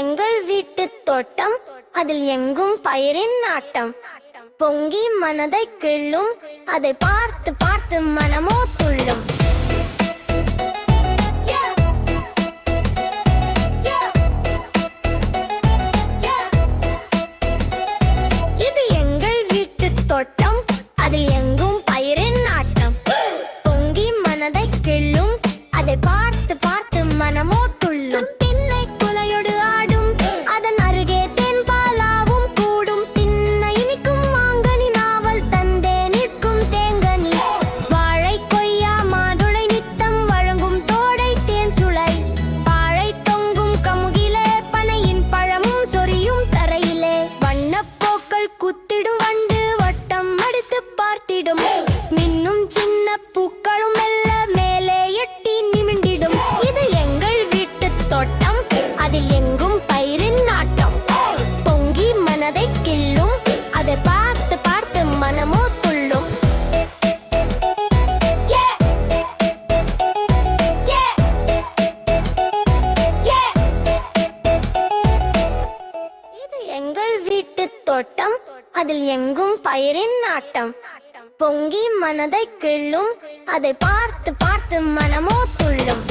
எங்கள் வீட்டு தோட்டம், அதில் எங்கும் பயிரின் நாட்டம். பொங்கி மனதை கிள்ளும், அதை பார்த்து பார்த்து மனமோ துள்ளும். இது எங்கள் வீட்டு தோட்டம், அதில் எங்கும் பயிரின் நாட்டம். பொங்கி மனதை கிள்ளும், அதை பார்த்து பார்த்து மனமோ துள்ளும். திண்ணை குலையோடு ஆடும், அதன் அருகே தேன்பாலாவும் கூடும். திண்ண இனிக்கும் மாங்கனி, நாவல் தந்தே நிற்கும் தேங்கனி. வாழை கொய்யா மாதுளை நித்தம் வழங்கும் தோடை தேன் சுளை. பாழை தொங்கும் கமுகிலே, பனையின் பழமும் சொரியும் தரையிலே. வண்ணப்போக்கள் குத்திடும் வண்டு வட்டம் அடித்து பார்த்திடும். மின்னும் சின்ன பூக்களும் மெல்ல மேலே எட்டி நிமிண்டிடும். இது எங்கள் வீட்டு தோட்டம், அதில் எங்கும் பயிரின் நாட்டம். பொங்கி மனதை கிள்ளும், அதை பார்த்து பார்த்து மனமோ துள்ளும். இது எங்கள் வீட்டு தோட்டம், அதில் எங்கும் பயிரின் நாட்டம். பொங்கி மனதை கிள்ளும், அதை பார்த்து பார்த்து மனமோ துள்ளும்.